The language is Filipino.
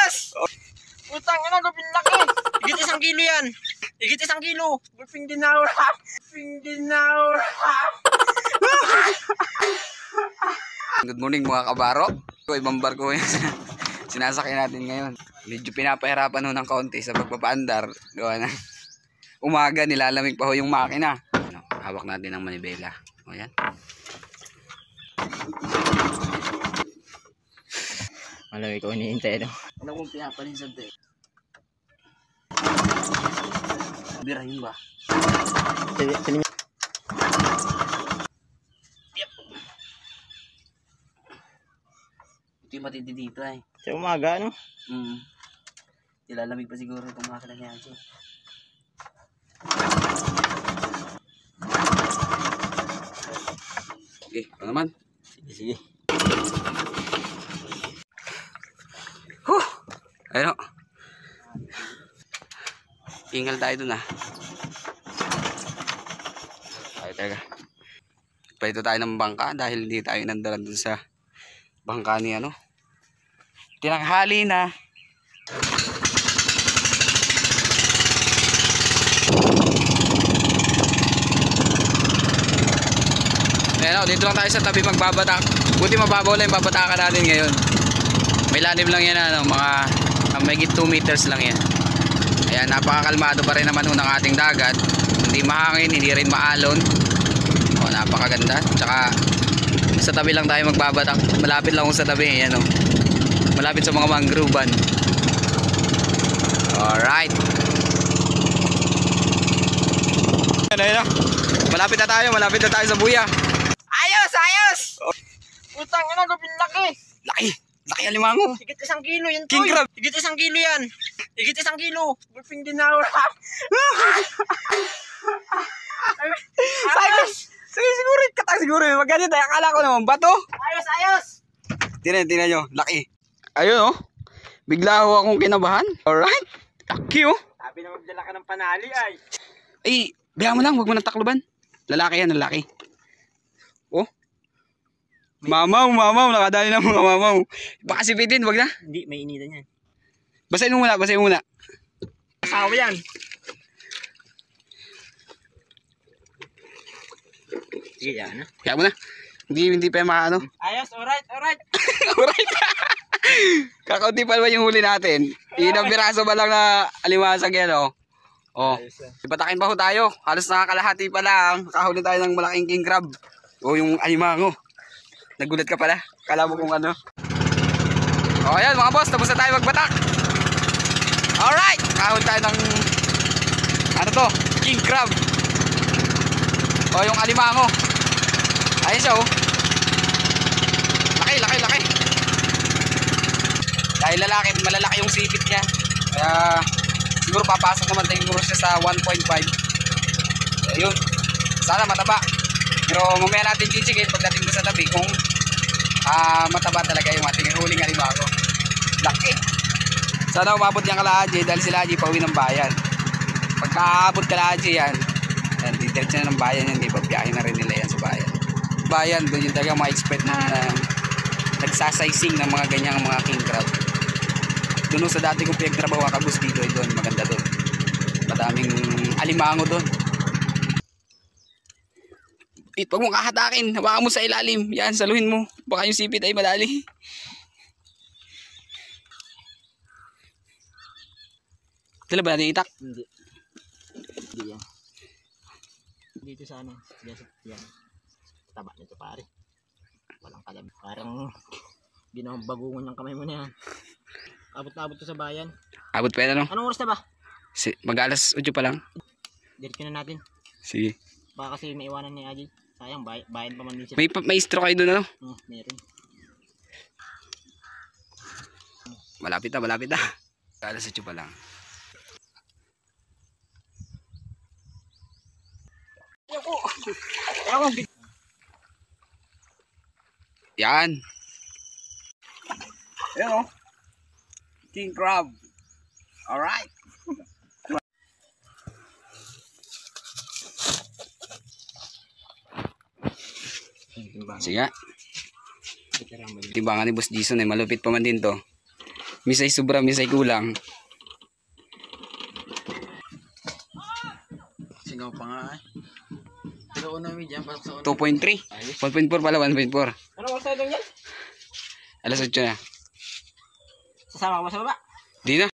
ayos! Putang ina, gupin laki. Higit 1 kilo yan. Higit 1 kilo. Guping dinaura. Guping dinaura. Good morning mga kabaro. Ibang barko yung sinasakyan natin ngayon. Medyo pinapahirapan ho ng kaunti sa pagpapaandar. Gawa na umaga, nilalamig pa ho yung makina. Hawak natin ang manibela. O yan. Malamig ko hinihintay, no? Alam kong pinapalinsan to eh. Birahin ba? Sinin niya. Yep. Ito yung matindi dito eh. Sa umaga, no? Nilalamig pa siguro itong makina niya. Okay, ano naman? Sige. Ayun o. Ingal tayo dun ah. Ay, teka. Paito tayo ng bangka dahil hindi tayo nandaran dun sa bangka ni ano. Tinanghali na. Ayan o, dito lang tayo sa tabi magbabatak. Buti mababaw lang yung babatakan natin ngayon. May lalim lang yan ano, mga mahigit 2 meters lang yan. Ayan, napakakalmado pa rin naman ng ating dagat. Hindi mahangin, hindi rin maalon. O, napakaganda. Tsaka sa tabi lang tayo magbabatak. Malapit lang sa tabi. Ayan o. Malapit sa mga mangrovean. Alright. Ayan, malapit na tayo sa buya. Ayos! Ayos! Putang ina, gupin laki. Laki! Laki alimango. Higit 1 kilo yan, King Toy. crab. Higit 1 kilo yan. Higit 1 kilo. Guping dinaura. Ayos! Sige, siguro. Katang siguro. Maganda tayo. Akala ko naman bato. Ayos! Ayos! Tinan nyo. Laki. Ayun oh. Bigla ho akong kinabahan. Alright. Laki oh. Sabi na magdala ka ng panali ay. Ay, biya mo lang. Huwag mo nang takloban. Lalaki yan. Lalaki. Oh. Mamaw. Nakadali na mga mamaw. Baka sipitin. Wag na. Hindi, may initan yan. Basahin mo muna. Asawa yan. Sige, yan. Kaya mo na. Hindi pa maano. Ayos, alright. Alright. Kakaunti pa naman yung huli natin. Inang biraso ba lang na alimasag yan oh. Oh. Ipatakin pa ho tayo. Halos nakakalahati pa lang. Nakahuli tayo ng malaking king crab. O yung alimango. Nagulat ka pala. Kala mo kung ano. O ayan mga boss. Tapos na tayo magbatak. Alright. Nakahuli tayo ng ano to? King crab. O yung alimango. Ayun siya oh. Laki. Dahil malalaki yung sipit niya. Kaya siguro papasok naman siguro siya sa 1.5. Ayun. Sana mataba. Pero mamaya natin chichigin pagdating ko sa tabi kung mataba talaga yung ating huling alimango. Laki. Sana umabot niyang kalahaji dahil sila Haji pauwi ng bayan. Pagkaabot kalahaji yan, didiretso na ng bayan yan. Di ba? Biyahe na rin nila yan sa bayan. Bayan, doon yung talaga mga expert na nagsasaysing ng mga ganyang mga king crab. Doon sa dati kong pinagtrabaho kabus dito, doon maganda doon. Madaming alimango doon. Wag mo kahatakin, hawakan mo sa ilalim. Yan, saluhin mo. Baka yung sipit ay madali. Dala ba natin itak? Hindi yan. Dito sa ano, yan. Taba nito pare. Walang kalam. Parang ginawang bagungon ng kamay mo na yan. Abot na abot to sa bayan. Abot pa yan ano? Anong oras na ba? Mag-alas 8 pa lang. Diretso na natin. Sige. Baka kasi may iwanan ni Haji. Sayang, bayan pa man din siya. May straw kayo doon ano? Meron. Malapit na. Alas 8 pa lang. Yan. Ayan o. King crab. Alright. Sige. Timbangan ni Boss Jason eh. Malupit pa man din to. Misay sobra, misay kulang. Singaw pa nga eh. Pero una mo dyan, pasok sa una. 2.3. 1.4 pala, 1.4. Ano oras tayo doon yan? Alas 8 na. Sasama ka ba sa baba? Di na.